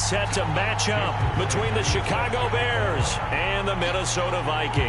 set to match up between the Chicago Bears and the Minnesota Vikings.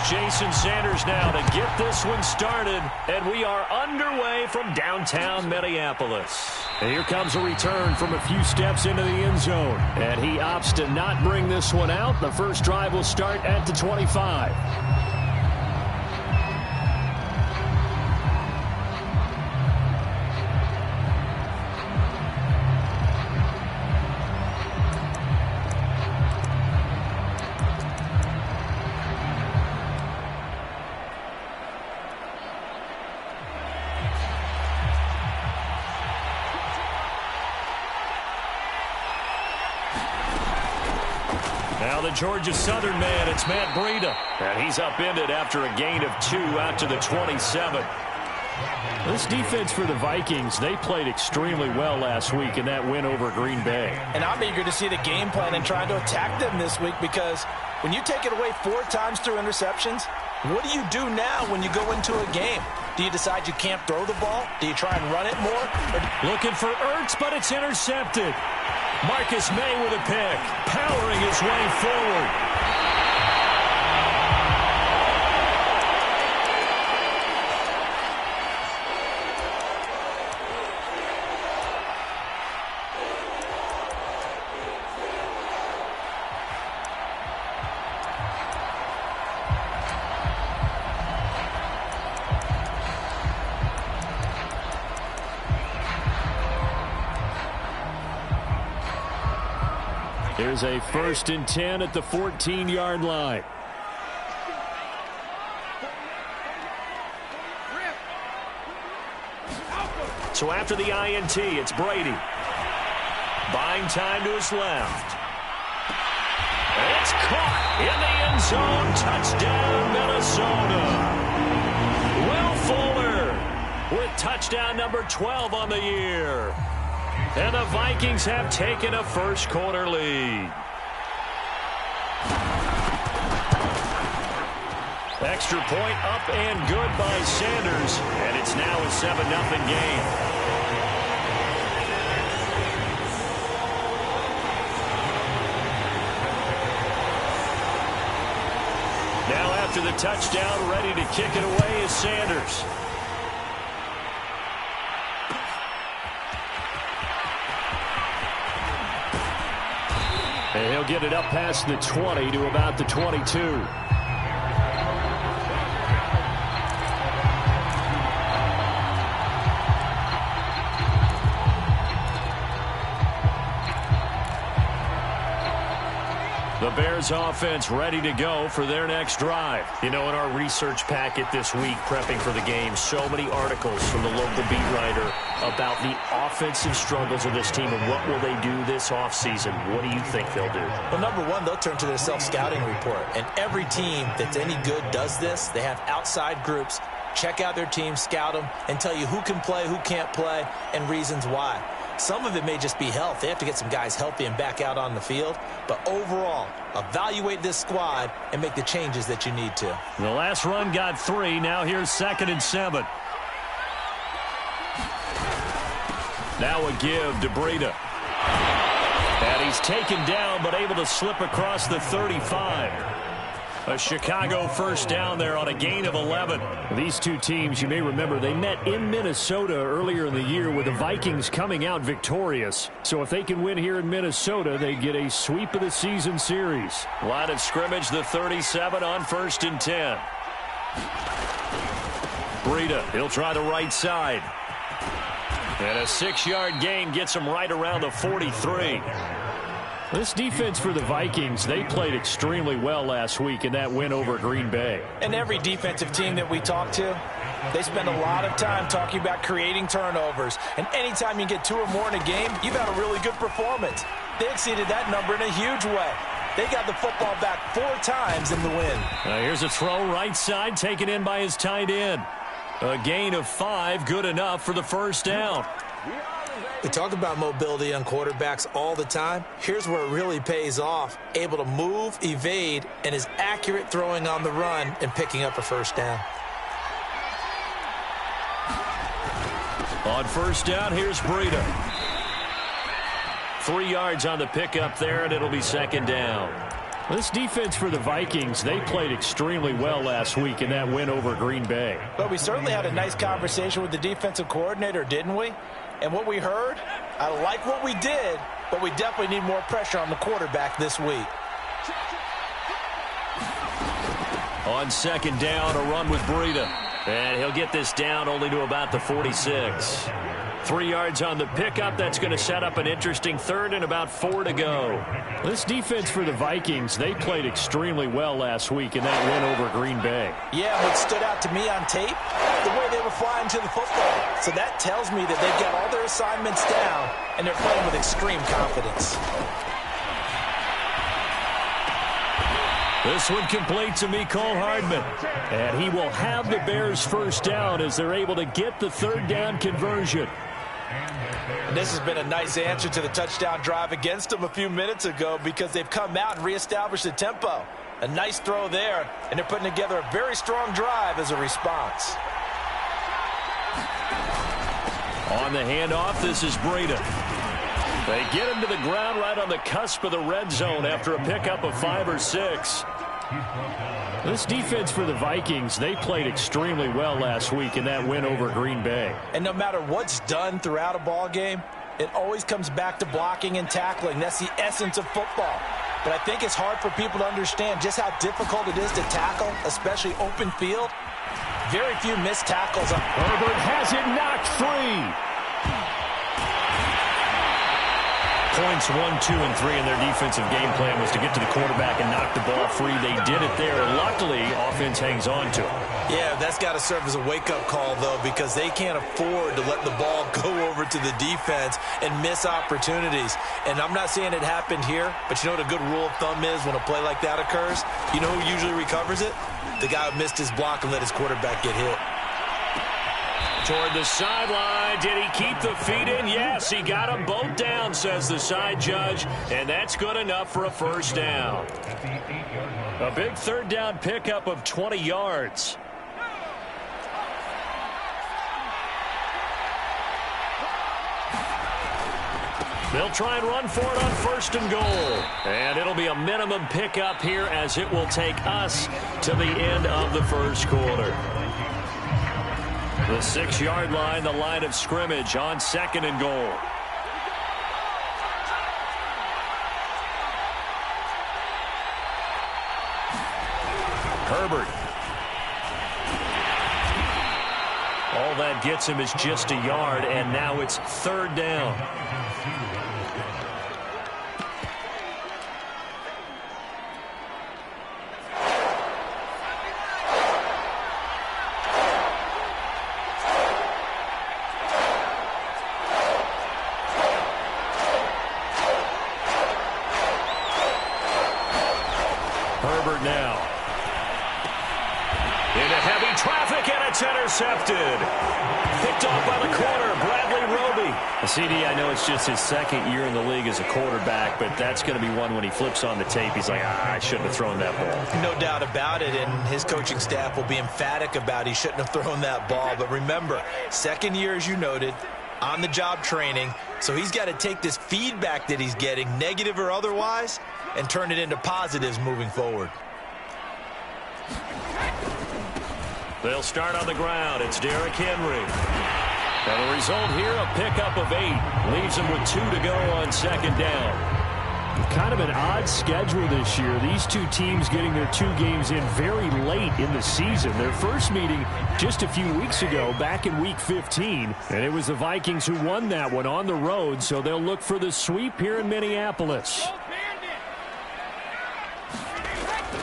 Jason Sanders now to get this one started, and we are underway from downtown Minneapolis. And here comes a return from a few steps into the end zone, and he opts to not bring this one out. The first drive will start at the 25. Now the Georgia Southern man, it's Matt Breida. And he's upended after a gain of 2 out to the 27. This defense for the Vikings, they played extremely well last week in that win over Green Bay. And I'm eager to see the game plan and trying to attack them this week, because when you take it away 4 times through interceptions, what do you do now when you go into a game? Do you decide you can't throw the ball? Do you try and run it more? Looking for Ertz, but it's intercepted. Marcus May with a pick, powering his way forward. Here's a 1st and 10 at the 14-yard line. So after the INT, it's Brady. Buying time to his left. It's caught in the end zone. Touchdown, Minnesota. Will Fuller with touchdown number 12 on the year. And the Vikings have taken a first-quarter lead. Extra point up and good by Sanders. And it's now a 7-0 game. Now after the touchdown, ready to kick it away is Sanders. And he'll get it up past the 20 to about the 22. The Bears offense ready to go for their next drive. You know, in our research packet this week, prepping for the game, so many articles from the local beat writer about the offensive struggles of this team and what will they do this offseason. What do you think they'll do? Well, number one, they'll turn to their self-scouting report. And every team that's any good does this. They have outside groups. Check out their team, scout them, and tell you who can play, who can't play, and reasons why. Some of it may just be health. They have to get some guys healthy and back out on the field. But overall, evaluate this squad and make the changes that you need to. The last run got 3. Now here's 2nd and 7. Now a give to Breida. And he's taken down but able to slip across the 35. A Chicago first down there on a gain of 11. These two teams, you may remember, they met in Minnesota earlier in the year with the Vikings coming out victorious. So if they can win here in Minnesota, they get a sweep of the season series. Line of scrimmage, the 37 on 1st and 10. Breida, he'll try the right side. And a 6-yard gain gets him right around the 43. This defense for the Vikings, they played extremely well last week in that win over Green Bay. And every defensive team that we talk to, they spend a lot of time talking about creating turnovers. And anytime you get 2 or more in a game, you've had a really good performance. They exceeded that number in a huge way. They got the football back 4 times in the win. Here's a throw right side taken in by his tight end. A gain of 5, good enough for the first down. We talk about mobility on quarterbacks all the time. Here's where it really pays off. Able to move, evade, and is accurate throwing on the run and picking up a first down. On first down, here's Breida. 3 yards on the pickup there, and it'll be second down. This defense for the Vikings, they played extremely well last week in that win over Green Bay. But we certainly had a nice conversation with the defensive coordinator, didn't we? And what we heard, I like what we did, but we definitely need more pressure on the quarterback this week. On second down, a run with Breida. And he'll get this down only to about the 46. 3 yards on the pickup. That's going to set up an interesting third and about 4 to go. This defense for the Vikings, they played extremely well last week in that win over Green Bay. Yeah, what stood out to me on tape, the way they were flying to the football. So that tells me that they've got all their assignments down, and they're playing with extreme confidence. This one complete to Mecole Hardman. And he will have the Bears first down as they're able to get the third down conversion. This has been a nice answer to the touchdown drive against them a few minutes ago because they've come out and reestablished the tempo. A nice throw there, and they're putting together a very strong drive as a response. On the handoff, this is Breida. They get him to the ground right on the cusp of the red zone after a pickup of 5 or 6. This defense for the Vikings, they played extremely well last week in that win over Green Bay. And no matter what's done throughout a ball game, it always comes back to blocking and tackling. That's the essence of football. But I think it's hard for people to understand just how difficult it is to tackle, especially open field. Very few missed tackles. Herbert has it knocked free. Points 1, 2, and 3 in their defensive game plan was to get to the quarterback and knock the ball free. They did it there. Luckily, offense hangs on to it. Yeah, that's got to serve as a wake-up call, though, because they can't afford to let the ball go over to the defense and miss opportunities. And I'm not saying it happened here, but you know what a good rule of thumb is when a play like that occurs? You know who usually recovers it? The guy who missed his block and let his quarterback get hit. Toward the sideline. Did he keep the feet in? Yes, he got them both down, says the side judge. And that's good enough for a first down. A big third down pickup of 20 yards. They'll try and run for it on first and goal. And it'll be a minimum pickup here as it will take us to the end of the first quarter. The 6-yard line, the line of scrimmage on second and goal. Herbert. All that gets him is just a yard, and now it's third down. Herbert now. Into heavy traffic, and it's intercepted. Picked off by the corner, Bradley Roby. CD, I know it's just his second year in the league as a quarterback, but that's going to be one when he flips on the tape. He's like, I shouldn't have thrown that ball. No doubt about it, and his coaching staff will be emphatic about he shouldn't have thrown that ball. But remember, second year, as you noted, on-the-job training, so he's got to take this feedback that he's getting, negative or otherwise, and turn it into positives moving forward. They'll start on the ground. It's Derrick Henry. And the result here, a pickup of 8. Leaves him with 2 to go on second down. Kind of an odd schedule this year. These two teams getting their 2 games in very late in the season. Their first meeting just a few weeks ago, back in Week 15. And it was the Vikings who won that one on the road, so they'll look for the sweep here in Minneapolis.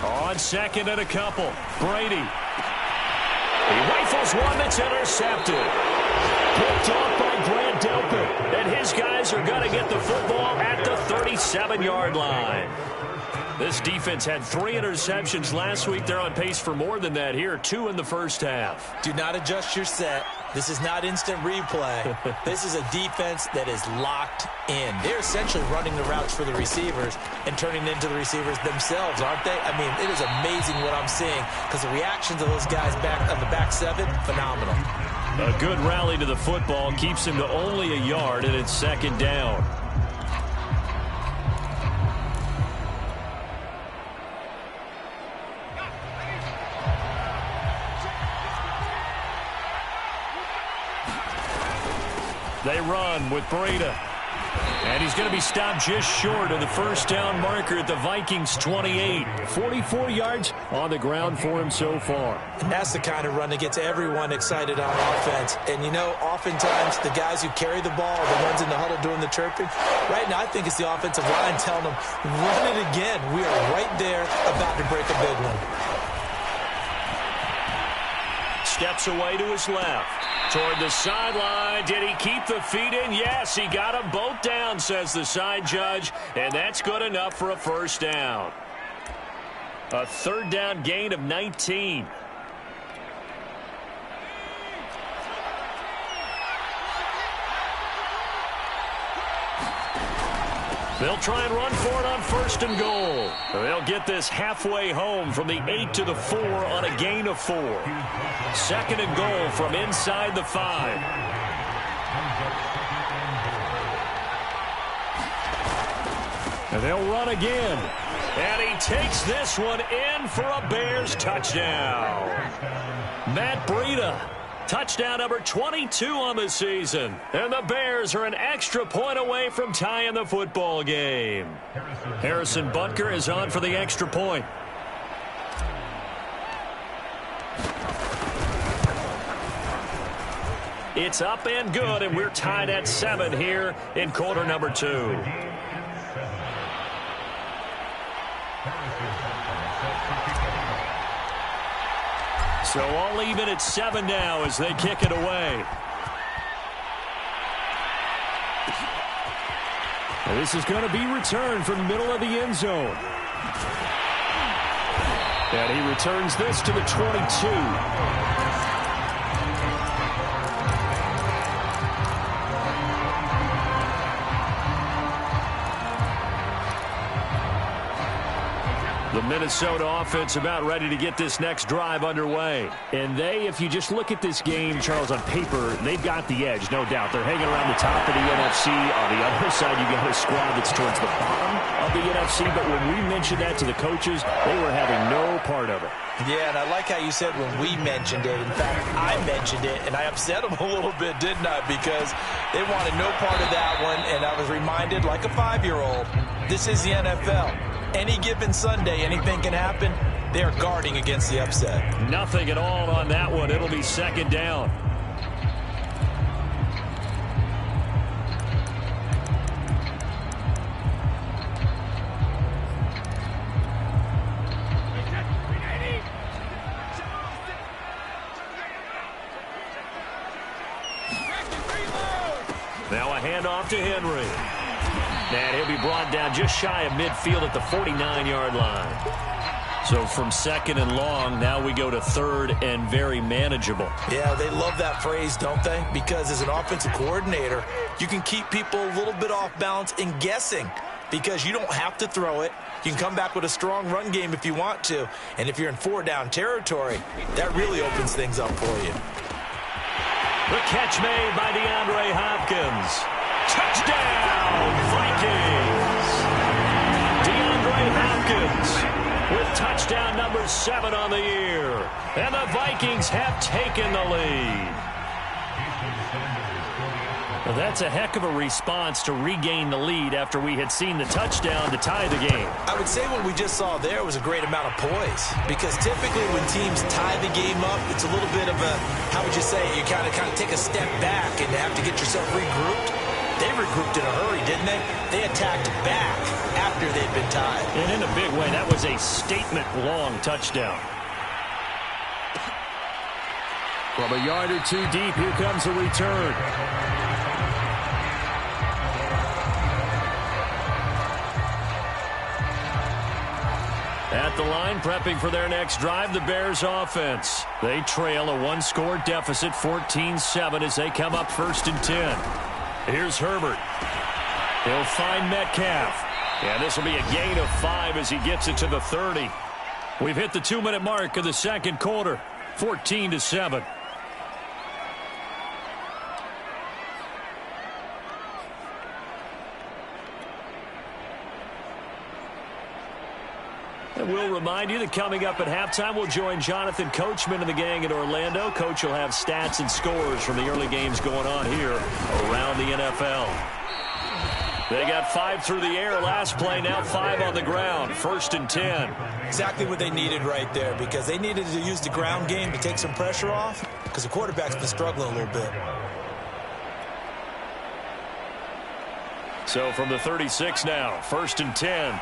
On second and a couple, Brady. He rifles one that's intercepted. Picked off by Grant Delpit. And his guys are going to get the football at the 37-yard line. This defense had 3 interceptions last week. They're on pace for more than that here, 2 in the first half. Do not adjust your set. This is not instant replay. This is a defense that is locked in. They're essentially running the routes for the receivers and turning into the receivers themselves, aren't they? I mean, it is amazing what I'm seeing because the reactions of those guys back on the back seven, phenomenal. A good rally to the football keeps him to only a yard, and it's second down. They run with Breida. And he's going to be stopped just short of the first down marker at the Vikings 28. 44 yards on the ground for him so far. And that's the kind of run that gets everyone excited on offense. And, you know, oftentimes the guys who carry the ball, the ones in the huddle doing the chirping, right now I think it's the offensive line telling them, run it again. We are right there about to break a big one. Steps away to his left. Toward the sideline. Did he keep the feet in? Yes, he got them both down, says the side judge. And that's good enough for a first down. A third down gain of 19. They'll try and run for it on first and goal. They'll get this halfway home from the 8 to the 4 on a gain of 4. Second and goal from inside the 5. And they'll run again. And he takes this one in for a Bears touchdown. Matt Breida. Touchdown number 22 on the season. And the Bears are an extra point away from tying the football game. Harrison Butker is on for the extra point. It's up and good, and we're tied at 7 here in quarter number 2. So all even at 7 now as they kick it away. And this is going to be returned from the middle of the end zone. And he returns this to the 22. The Minnesota offense about ready to get this next drive underway. And they, if you just look at this game, Charles, on paper, they've got the edge, no doubt. They're hanging around the top of the NFC. On the other side, you got a squad that's towards the bottom of the NFC. But when we mentioned that to the coaches, they were having no part of it. Yeah, and I like how you said when we mentioned it. In fact, I mentioned it, and I upset them a little bit, didn't I? Because they wanted no part of that one, and I was reminded, like a 5-year-old, this is the NFL. Any given Sunday, anything can happen. They are guarding against the upset. Nothing at all on that one. It'll be second down. Now a handoff to Henry. And he'll be brought down just shy of midfield at the 49-yard line. So from second and long, now we go to third and very manageable. Yeah, they love that phrase, don't they? Because as an offensive coordinator, you can keep people a little bit off balance and guessing because you don't have to throw it. You can come back with a strong run game if you want to. And if you're in 4-down territory, that really opens things up for you. The catch made by DeAndre Hopkins. Touchdown, Vikings! DeAndre Hopkins with touchdown number 7 on the year. And the Vikings have taken the lead. Well, that's a heck of a response to regain the lead after we had seen the touchdown to tie the game. I would say what we just saw there was a great amount of poise. Because typically when teams tie the game up, it's a little bit of a, how would you say, you kind of take a step back and have to get yourself regrouped. They regrouped in a hurry, didn't they? They attacked back after they'd been tied. And in a big way, that was a statement-long touchdown. From a yard or two deep, here comes a return. At the line, prepping for their next drive, the Bears offense. They trail a one-score deficit, 14-7, as they come up 1st and 10. Here's Herbert. He'll find Metcalf. And this will be a gain of 5 as he gets it to the 30. We've hit the 2-minute mark of the second quarter, 14-7. And we'll remind you that coming up at halftime, we'll join Jonathan Coachman and the gang in Orlando. Coach will have stats and scores from the early games going on here around the NFL. They got 5 through the air last play, now 5 on the ground. 1st and 10. Exactly what they needed right there, because they needed to use the ground game to take some pressure off, because the quarterback's been struggling a little bit. So from the 36 now, 1st and 10.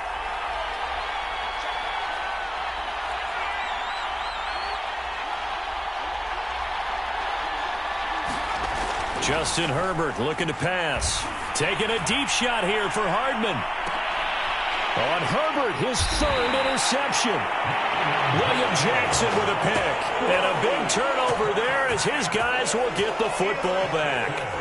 Justin Herbert looking to pass. Taking a deep shot here for Hardman. On Herbert, his 3rd interception. William Jackson with a pick. And a big turnover there as his guys will get the football back.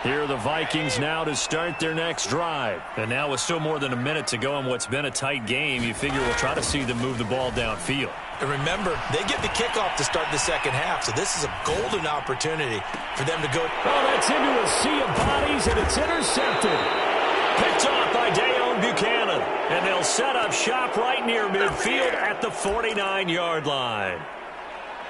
Here are the Vikings now to start their next drive. And now with still more than a minute to go in what's been a tight game, you figure we'll try to see them move the ball downfield. And remember, they get the kickoff to start the second half, so this is a golden opportunity for them to go. Oh, that's into a sea of bodies, and it's intercepted. Picked off by Dayon Buchanan. And they'll set up shop right near midfield at the 49-yard line.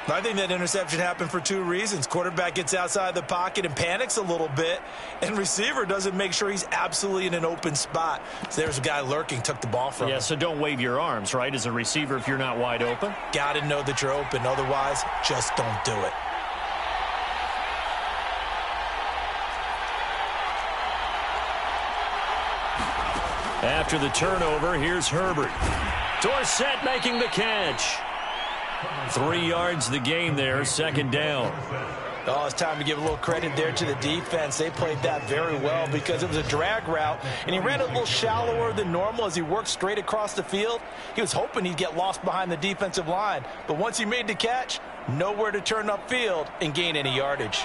I think that interception happened for 2 reasons. Quarterback gets outside the pocket and panics a little bit, and receiver doesn't make sure he's absolutely in an open spot. So there's a guy lurking, took the ball from him. Yeah, so don't wave your arms, right, as a receiver if you're not wide open? Got to know that you're open. Otherwise, just don't do it. After the turnover, here's Herbert. Dorsett making the catch. 3 yards the game there, 2nd down. Oh, it's time to give a little credit there to the defense. They played that very well because it was a drag route, and he ran a little shallower than normal as he worked straight across the field. He was hoping he'd get lost behind the defensive line, but once he made the catch, nowhere to turn upfield and gain any yardage.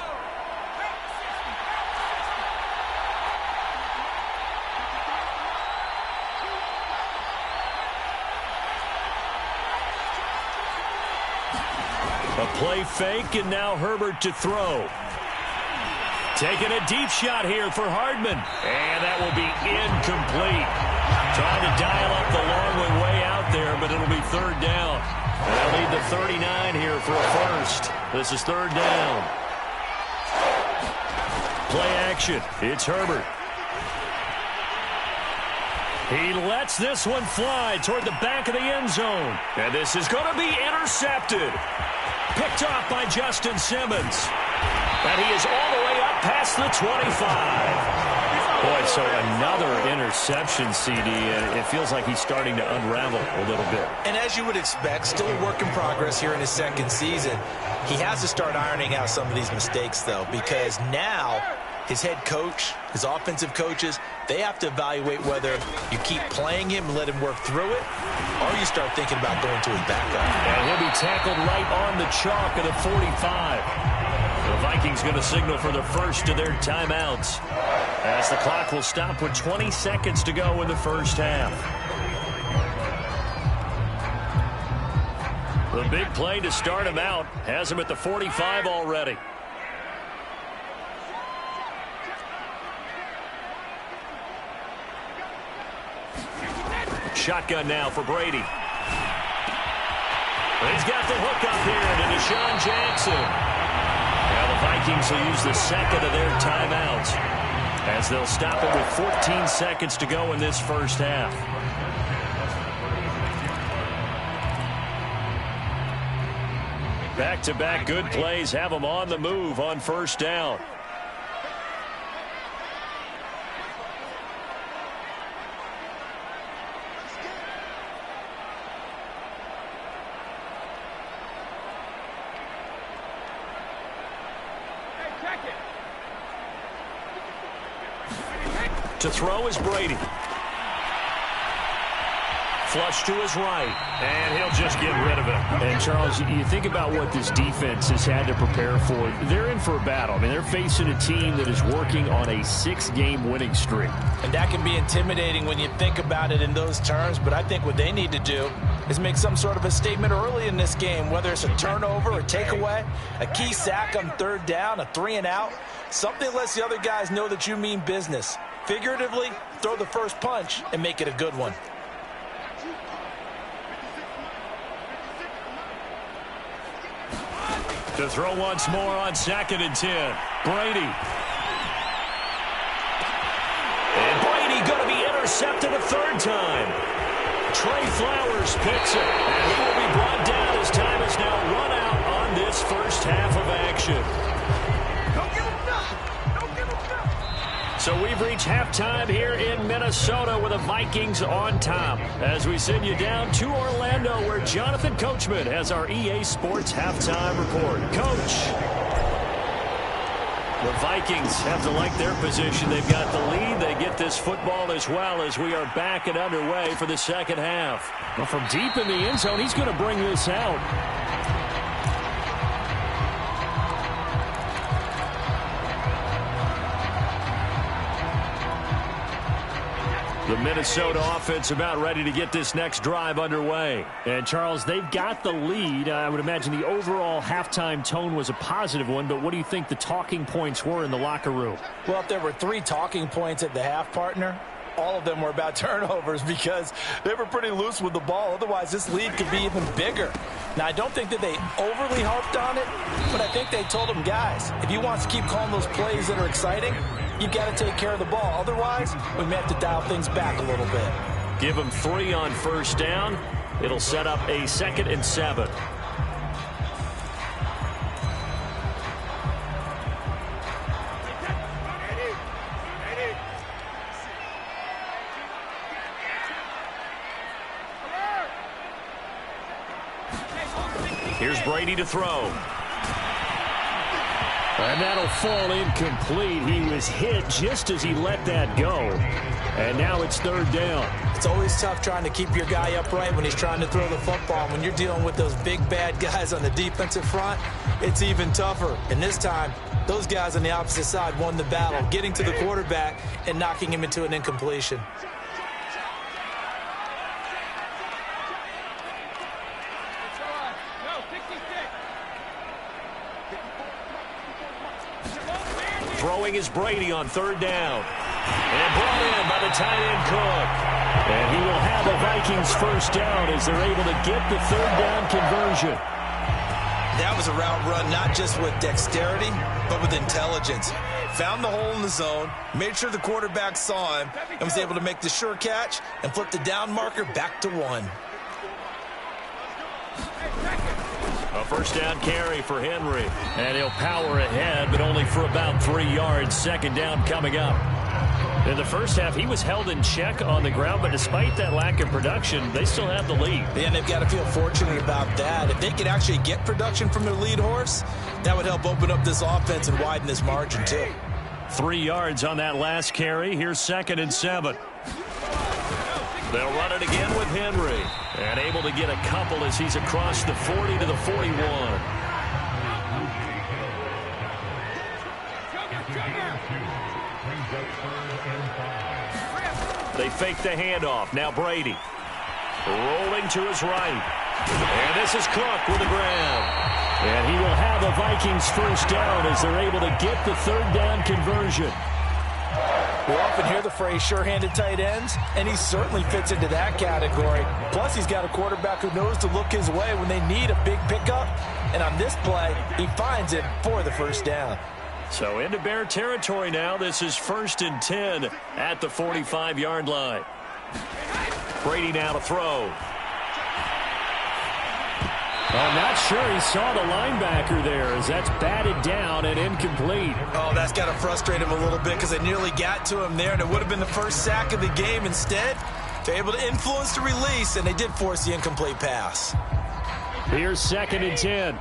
A play fake, and now Herbert to throw. Taking a deep shot here for Hardman. And that will be incomplete. Trying to dial up the long way out there, but it'll be 3rd down. And they'll need the 39 here for a first. This is 3rd down. Play action. It's Herbert. He lets this one fly toward the back of the end zone. And this is going to be intercepted. Picked off by Justin Simmons. And he is all the way up past the 25. Boy, so another interception, CD, and it feels like he's starting to unravel a little bit. And as you would expect, still a work in progress here in his 2nd season. He has to start ironing out some of these mistakes, though, because now his head coach, his offensive coaches, they have to evaluate whether you keep playing him and let him work through it, or you start thinking about going to his backup. And he'll be tackled right on the chalk of the 45. The Vikings going to signal for the first of their timeouts, as the clock will stop with 20 seconds to go in the first half. The big play to start him out has him at the 45 already. Shotgun now for Brady. He's got the hook up here to Deshaun Jackson. Now the Vikings will use the 2nd of their timeouts, as they'll stop it with 14 seconds to go in this first half. Back-to-back good plays have them on the move on 1st down. To throw is Brady. Flush to his right, and he'll just get rid of it. And, Charles, you think about what this defense has had to prepare for. They're in for a battle. I mean, they're facing a team that is working on a 6-game winning streak. And that can be intimidating when you think about it in those terms, but I think what they need to do is make some sort of a statement early in this game, whether it's a turnover, a takeaway, a key sack on third down, a 3-and-out, something lets the other guys know that you mean business. Figuratively, throw the first punch and make it a good one. To throw once more on 2nd and 10. Brady. And Brady going to be intercepted a third time. Trey Flowers picks it. And he will be brought down as time is now run out on this first half of action. So we've reached halftime here in Minnesota with the Vikings on top. As we send you down to Orlando, where Jonathan Coachman has our EA Sports halftime report. Coach. The Vikings have to like their position. They've got the lead. They get this football as well as we are back and underway for the second half. Well, from deep in the end zone, he's going to bring this out. The Minnesota offense about ready to get this next drive underway. And, Charles, they've got the lead. I would imagine the overall halftime tone was a positive one, but what do you think the talking points were in the locker room? Well, if there were 3 talking points at the half, partner, all of them were about turnovers because they were pretty loose with the ball. Otherwise, this lead could be even bigger. Now, I don't think that they overly harped on it, but I think they told them, guys, if you want to keep calling those plays that are exciting, you've got to take care of the ball. Otherwise, we may have to dial things back a little bit. Give them 3 on first down. It'll set up a 2nd and 7. Here's Brady to throw. And that'll fall incomplete. He was hit just as he let that go. And now it's 3rd down. It's always tough trying to keep your guy upright when he's trying to throw the football. When you're dealing with those big, bad guys on the defensive front, it's even tougher. And this time, those guys on the opposite side won the battle, getting to the quarterback and knocking him into an incompletion. Throwing is Brady on 3rd down. And brought in by the tight end Cook. And he will have the Vikings first down as they're able to get the 3rd down conversion. That was a route run not just with dexterity, but with intelligence. Found the hole in the zone, made sure the quarterback saw him, and was able to make the sure catch and flip the down marker back to 1. A first down carry for Henry. And he'll power ahead, but only for about 3 yards. 2nd down coming up. In the first half, he was held in check on the ground, but despite that lack of production, they still have the lead. And they've got to feel fortunate about that. If they could actually get production from their lead horse, that would help open up this offense and widen this margin, too. 3 yards on that last carry. Here's 2nd and 7. They'll run it again with Henry. And able to get a couple as he's across the 40 to the 41. They fake the handoff. Now Brady. Rolling to his right. And this is Cook with the grab. And he will have the Vikings first down as they're able to get the 3rd down conversion. We often hear the phrase sure-handed tight ends, and he certainly fits into that category. Plus, he's got a quarterback who knows to look his way when they need a big pickup. And on this play, he finds it for the first down. So into Bear territory now. This is 1st and 10 at the 45-yard line. Brady now to throw. I'm not sure he saw the linebacker there as that's batted down and incomplete. Oh, that's got to frustrate him a little bit because they nearly got to him there, and it would have been the first sack of the game. Instead, they're able to influence the release, and they did force the incomplete pass. Here's 2nd and 10.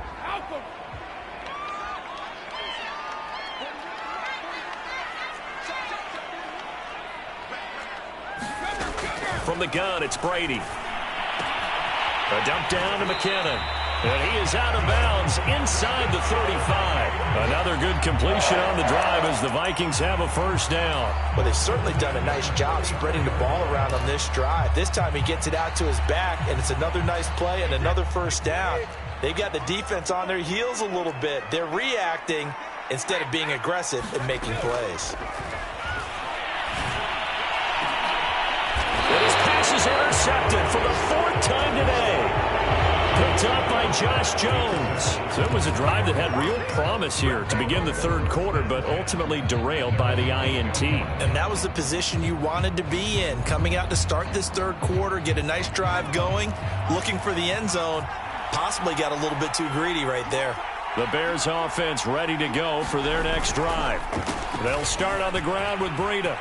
From the gun, it's Brady. A dump down to McKinnon. And he is out of bounds inside the 35. Another good completion on the drive as the Vikings have a first down. Well, they've certainly done a nice job spreading the ball around on this drive. This time he gets it out to his back, and it's another nice play and another first down. They've got the defense on their heels a little bit. They're reacting instead of being aggressive and making plays. And his pass is intercepted for the 4th time today. Picked up by Josh Jones. So it was a drive that had real promise here to begin the 3rd quarter, but ultimately derailed by the INT. And that was the position you wanted to be in. Coming out to start this 3rd quarter, get a nice drive going, looking for the end zone. Possibly got a little bit too greedy right there. The Bears offense ready to go for their next drive. They'll start on the ground with Breida.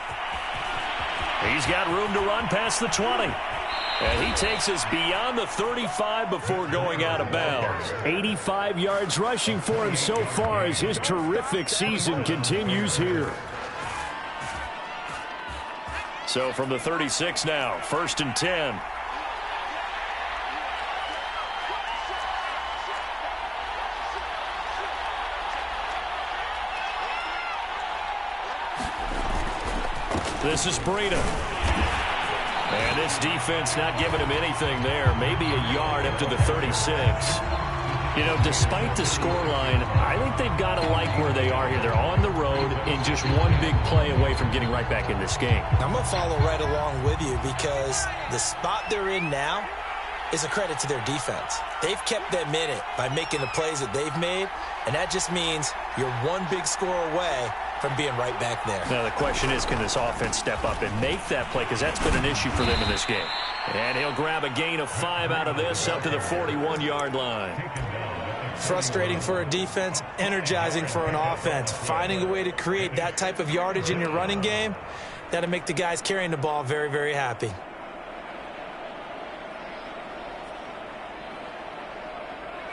He's got room to run past the 20. And he takes us beyond the 35 before going out of bounds. 85 yards rushing for him so far as his terrific season continues here. So from the 36 now, 1st and 10. This is Breida. And this defense not giving him anything there. Maybe a yard up to the 36. You know, despite the scoreline, I think they've got to like where they are here. They're on the road and just one big play away from getting right back in this game. I'm going to follow right along with you because the spot they're in now is a credit to their defense. They've kept them in it by making the plays that they've made, and that just means you're one big score away from being right back there. Now the question is, can this offense step up and make that play? Because that's been an issue for them in this game. And he'll grab a gain of 5 out of this up to the 41-yard line. Frustrating for a defense, energizing for an offense. Finding a way to create that type of yardage in your running game, that'll make the guys carrying the ball very, very happy.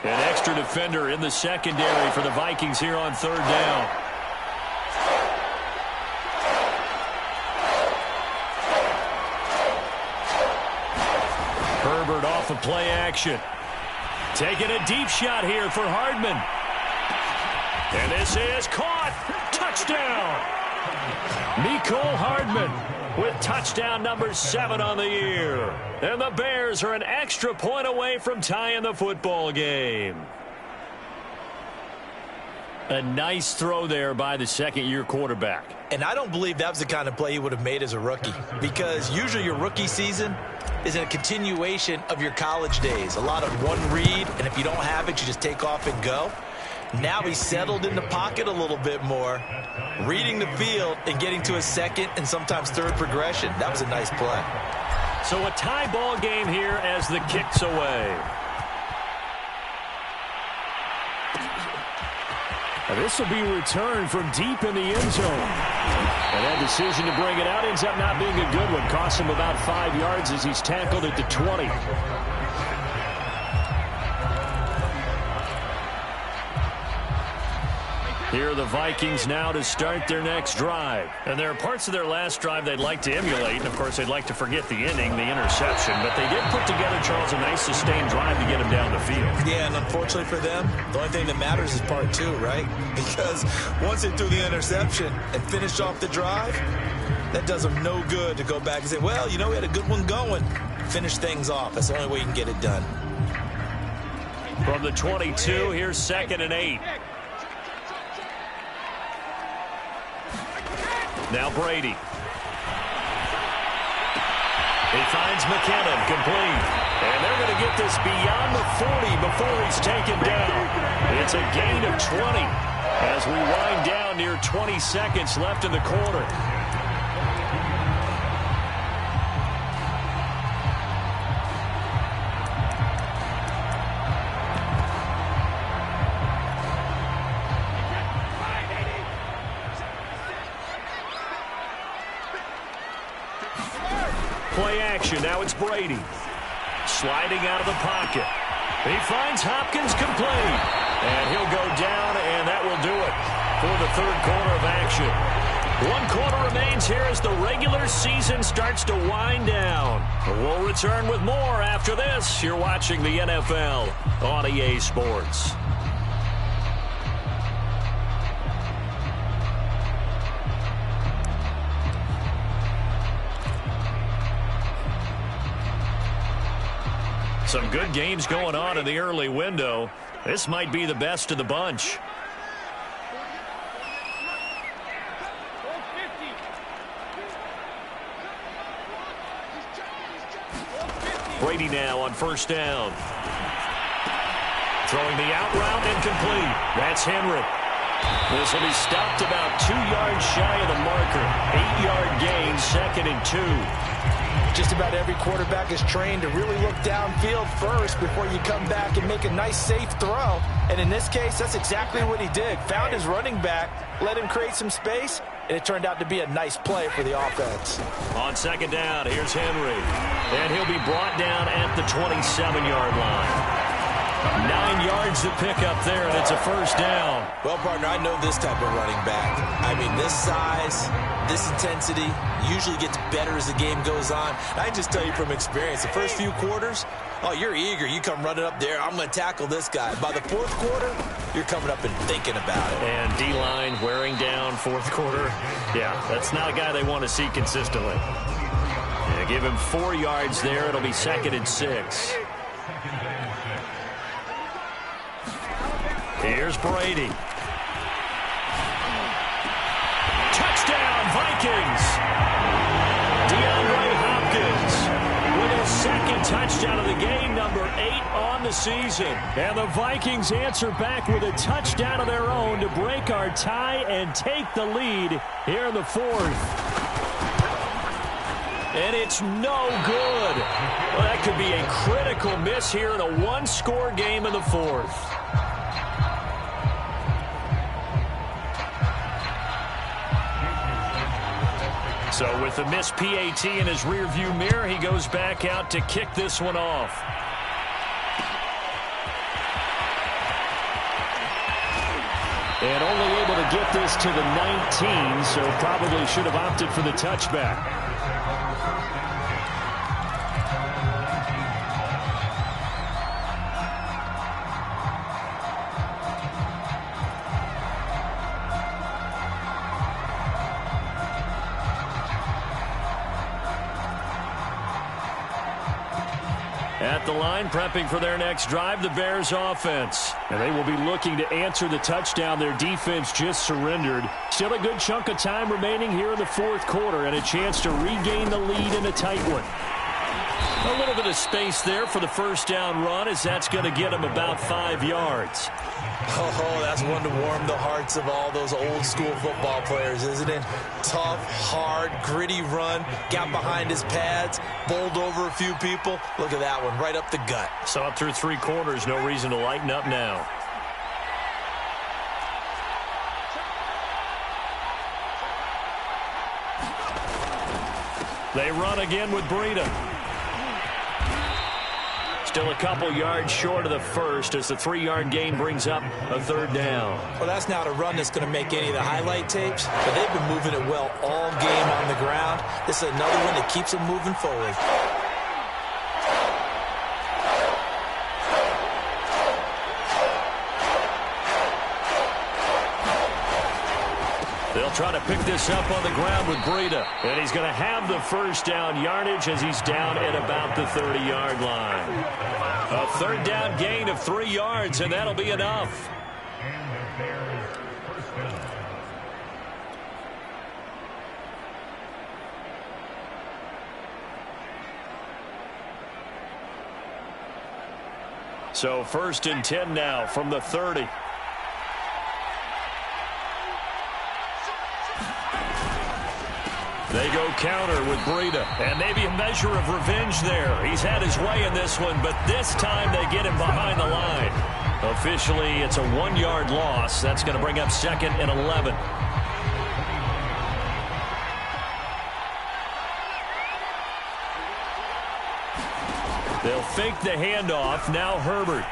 An extra defender in the secondary for the Vikings here on 3rd down. Herbert off of play action. Taking a deep shot here for Hardman. And this is caught. Touchdown. Mecole Hardman with touchdown number 7 on the year. And the Bears are an extra point away from tying the football game. A nice throw there by the 2nd-year quarterback. And I don't believe that was the kind of play he would have made as a rookie, because usually your rookie season is a continuation of your college days. A lot of one read, and if you don't have it, you just take off and go. Now he's settled in the pocket a little bit more, reading the field and getting to a 2nd and sometimes 3rd progression. That was a nice play. So a tie ball game here as the kick's away. And this will be returned from deep in the end zone. And that decision to bring it out ends up not being a good one. Costs him about 5 yards as he's tackled at the 20. Here are the Vikings now to start their next drive. And there are parts of their last drive they'd like to emulate. And, of course, they'd like to forget the ending, the interception. But they did put together, Charles, a nice sustained drive to get him down the field. Yeah, and unfortunately for them, the only thing that matters is part 2, right? Because once they threw the interception and finished off the drive, that does them no good to go back and say, well, you know, we had a good one going. Finish things off. That's the only way you can get it done. From the 22, here's 2nd and 8. Now Brady. He finds McKinnon complete. And they're going to get this beyond the 40 before he's taken down. It's a gain of 20 as we wind down near 20 seconds left in the quarter. Play action. Now it's Brady. Sliding out of the pocket. He finds Hopkins complete. And he'll go down, and that will do it for the 3rd quarter of action. One quarter remains here as the regular season starts to wind down. We'll return with more after this. You're watching the NFL on EA Sports. Some good games going on in the early window. This might be the best of the bunch. Brady now on first down. Throwing the out route incomplete. That's Henry. This will be stopped about 2 yards shy of the marker. 8-yard gain, 2nd and 2. Just about every quarterback is trained to really look downfield first before you come back and make a nice, safe throw. And in this case, that's exactly what he did. Found his running back, let him create some space, and it turned out to be a nice play for the offense. On second down, here's Henry. And he'll be brought down at the 27-yard line. 9 yards to pick up there, and it's a first down. Well, partner, I know this type of running back. I mean, this size, this intensity usually gets better as the game goes on. And I just tell you from experience, the first few quarters, oh, you're eager. You come running up there, I'm going to tackle this guy. By the fourth quarter, you're coming up and thinking about it. And D-line wearing down fourth quarter. Yeah, that's not a guy they want to see consistently. Yeah, give him 4 yards there. It'll be 2nd and 6. Here's Brady. Touchdown, Vikings. DeAndre Hopkins with his 2nd touchdown of the game, number 8 on the season. And the Vikings answer back with a touchdown of their own to break our tie and take the lead here in the 4th. And it's no good. Well, that could be a critical miss here in a one-score game in the 4th. So with the missed PAT in his rearview mirror, he goes back out to kick this one off. And only able to get this to the 19, so probably should have opted for the touchback. At the line, prepping for their next drive, the Bears offense. And they will be looking to answer the touchdown their defense just surrendered. Still a good chunk of time remaining here in the 4th quarter and a chance to regain the lead in a tight one. A little bit of space there for the first down run, as that's going to get him about 5 yards. Oh, that's one to warm the hearts of all those old school football players, isn't it? Tough, hard, gritty run, got behind his pads, bowled over a few people. Look at that one, right up the gut. Saw it through 3 quarters, no reason to lighten up now. They run again with Breida. Still a couple yards short of the first as the 3-yard gain brings up a 3rd down. Well, that's not a run that's going to make any of the highlight tapes, but they've been moving it well all game on the ground. This is another one that keeps them moving forward. They'll try to pick this up on the ground with Breida. And he's going to have the first down yardage as he's down at about the 30-yard line. A 3rd down gain of 3 yards, and that'll be enough. So 1st and 10 now from the 30. They go counter with Breida, and maybe a measure of revenge there. He's had his way in this one, but this time they get him behind the line. Officially, it's a 1-yard loss. That's going to bring up 2nd and 11. They'll fake the handoff. Now Herbert.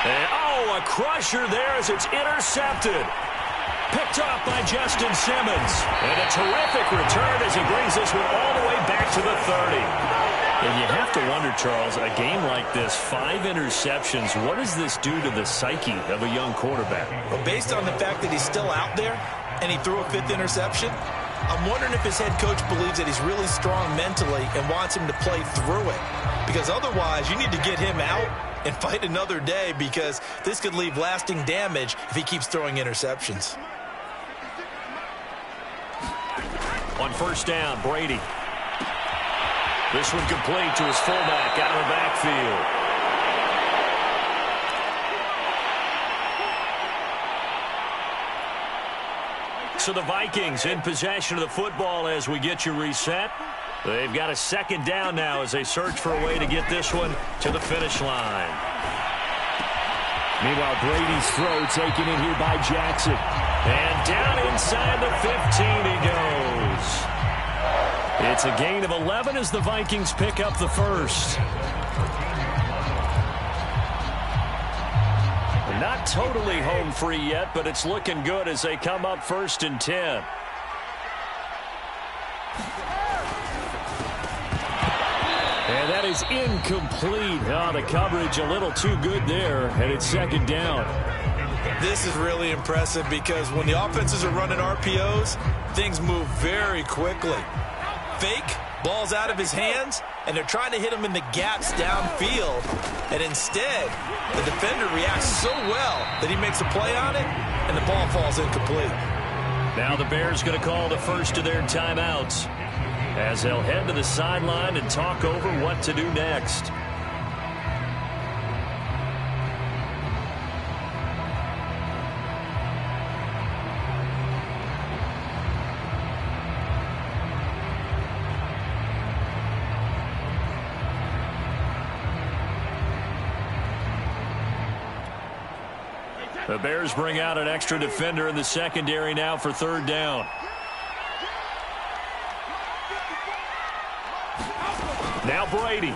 And, oh, a crusher there as it's intercepted. Picked off by Justin Simmons. And a terrific return as he brings this one all the way back to the 30. And you have to wonder, Charles, a game like this, 5 interceptions, what does this do to the psyche of a young quarterback? Well, based on the fact that he's still out there and he threw a 5th interception, I'm wondering if his head coach believes that he's really strong mentally and wants him to play through it. Because otherwise, you need to get him out and fight another day, because this could leave lasting damage if he keeps throwing interceptions. On first down, Brady. This one complete to his fullback out of the backfield. So the Vikings in possession of the football as we get you reset. They've got a second down now as they search for a way to get this one to the finish line. Meanwhile, Brady's throw taken in here by Jackson. And down inside the 15 he goes. It's a gain of 11 as the Vikings pick up the first. Not totally home free yet, but it's looking good as they come up 1st and 10. And that is incomplete. Oh, the coverage a little too good there, and it's second down. This is really impressive because when the offenses are running RPOs, things move very quickly. Fake, ball's out of his hands, and they're trying to hit him in the gaps downfield. And instead, the defender reacts so well that he makes a play on it, and the ball falls incomplete. Now the Bears going to call the first of their timeouts as they'll head to the sideline and talk over what to do next. The Bears bring out an extra defender in the secondary now for 3rd down. Now Brady.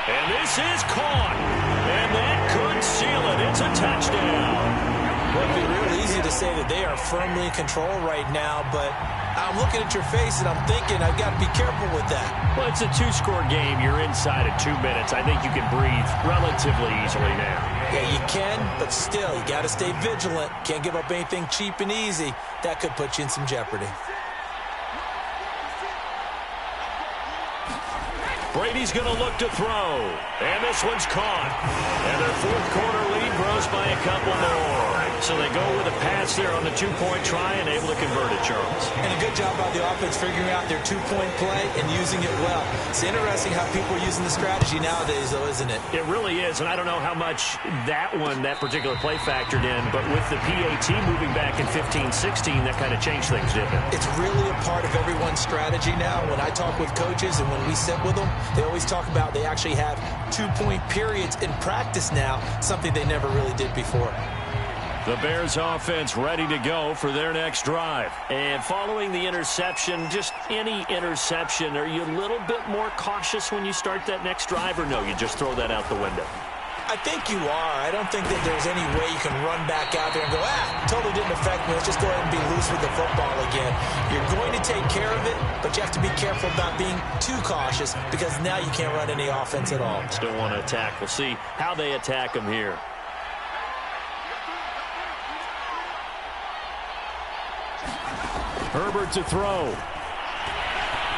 And this is caught. And that could seal it. It's a touchdown. Well, it'd be real easy to say that they are firmly in control right now, but I'm looking at your face and I'm thinking I've got to be careful with that. Well, it's a 2-score game. You're inside of 2 minutes. I think you can breathe relatively easily now. Yeah, you can, but still, you got to stay vigilant. Can't give up anything cheap and easy. That could put you in some jeopardy. Brady's going to look to throw. And this one's caught. And their 4th quarter lead grows by a couple more. So they go with a pass there on the 2-point try and able to convert it, Charles. And a good job by the offense figuring out their 2-point play and using it well. It's interesting how people are using the strategy nowadays, though, isn't it? It really is, and I don't know how much that particular play factored in, but with the PAT moving back in 15-16, that kind of changed things, didn't it? It's really a part of everyone's strategy now. When I talk with coaches and when we sit with them, they always talk about they actually have 2-point periods in practice now, something they never really did before. The Bears offense ready to go for their next drive. And following the interception, just any interception, are you a little bit more cautious when you start that next drive, or no, you just throw that out the window? I think you are. I don't think that there's any way you can run back out there and go, totally didn't affect me. Let's just go ahead and be loose with the football again. You're going to take care of it, but you have to be careful about being too cautious because now you can't run any offense at all. Still want to attack. We'll see how they attack them here. Herbert to throw.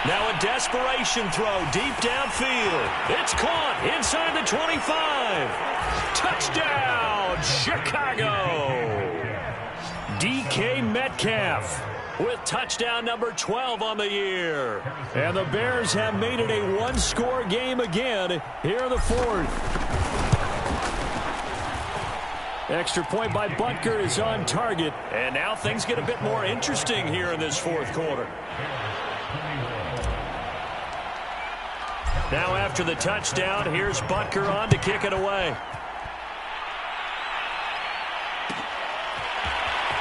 Now a desperation throw deep downfield. It's caught inside the 25. Touchdown, Chicago. DK Metcalf with touchdown number 12 on the year. And the Bears have made it a 1-score game again here in the 4th. Extra point by Butker is on target. And now things get a bit more interesting here in this 4th quarter. Now after the touchdown, here's Butker on to kick it away.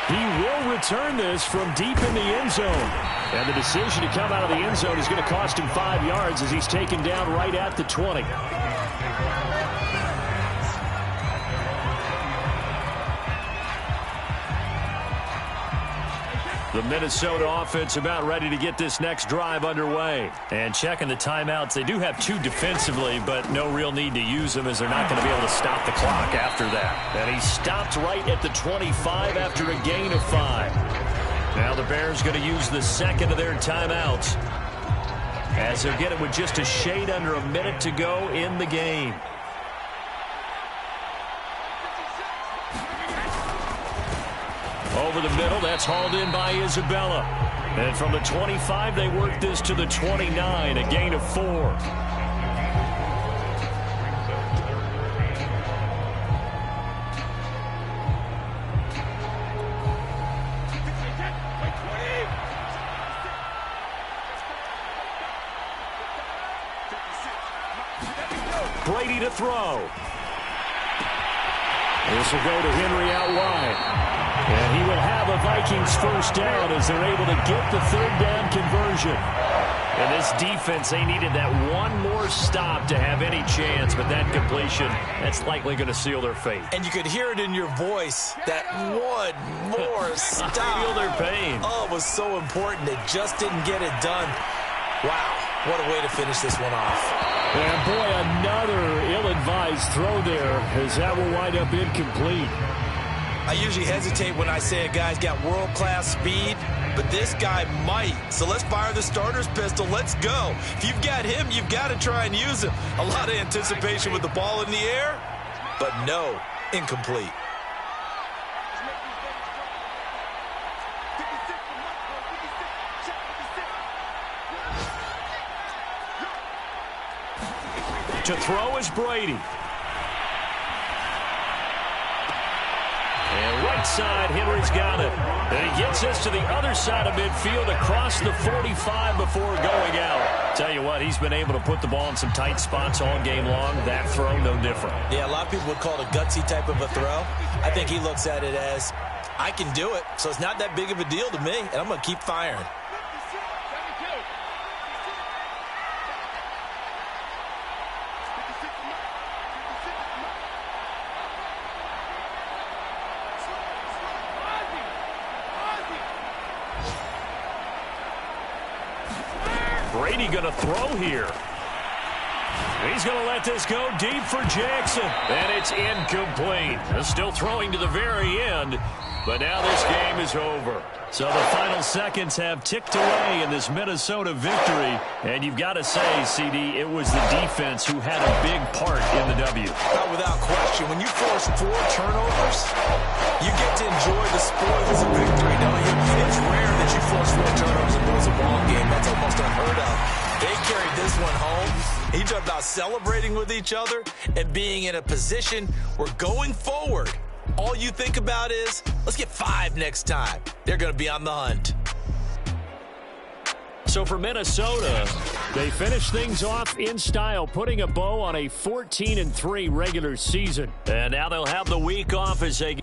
He will return this from deep in the end zone. And the decision to come out of the end zone is going to cost him 5 yards as he's taken down right at the 20. The Minnesota offense about ready to get this next drive underway. And checking the timeouts, they do have 2 defensively, but no real need to use them as they're not going to be able to stop the clock after that. And he stopped right at the 25 after a gain of 5. Now the Bears going to use the second of their timeouts as they'll get it with just a shade under a minute to go in the game. Over the middle, that's hauled in by Isabella. And from the 25, they work this to the 29, a gain of 4. Brady to throw. This will go to Henry out wide. And he will have a Vikings first down as they're able to get the third down conversion. And this defense, they needed that one more stop to have any chance, but that completion, that's likely going to seal their fate. And you could hear it in your voice, that one more stop. I feel their pain. Oh, it was so important. They just didn't get it done. Wow, what a way to finish this one off. And boy, another ill-advised throw there as that will wind up incomplete. I usually hesitate when I say a guy's got world-class speed, but this guy might. So let's fire the starter's pistol. Let's go. If you've got him, you've got to try and use him. A lot of anticipation with the ball in the air, but no, incomplete. To throw is Brady. And right side, Henry's got it. And he gets us to the other side of midfield across the 45 before going out. Tell you what, he's been able to put the ball in some tight spots all game long. That throw, no different. Yeah, a lot of people would call it a gutsy type of a throw. I think he looks at it as, I can do it, so it's not that big of a deal to me, and I'm going to keep firing. Brady going to throw here. He's going to let this go deep for Jackson. And it's incomplete. Still throwing to the very end. But now this game is over. So the final seconds have ticked away in this Minnesota victory. And you've got to say, CD, it was the defense who had a big part in the W. Not without question. When you force 4 turnovers, you get to enjoy the spoils of victory, don't you? It's rare that you force 4 turnovers and lose a ball game. That's almost unheard of. They carried this one home. He talked about celebrating with each other and being in a position where going forward, all you think about is, let's get 5 next time. They're going to be on the hunt. So for Minnesota, they finish things off in style, putting a bow on a 14-3 regular season. And now they'll have the week off as they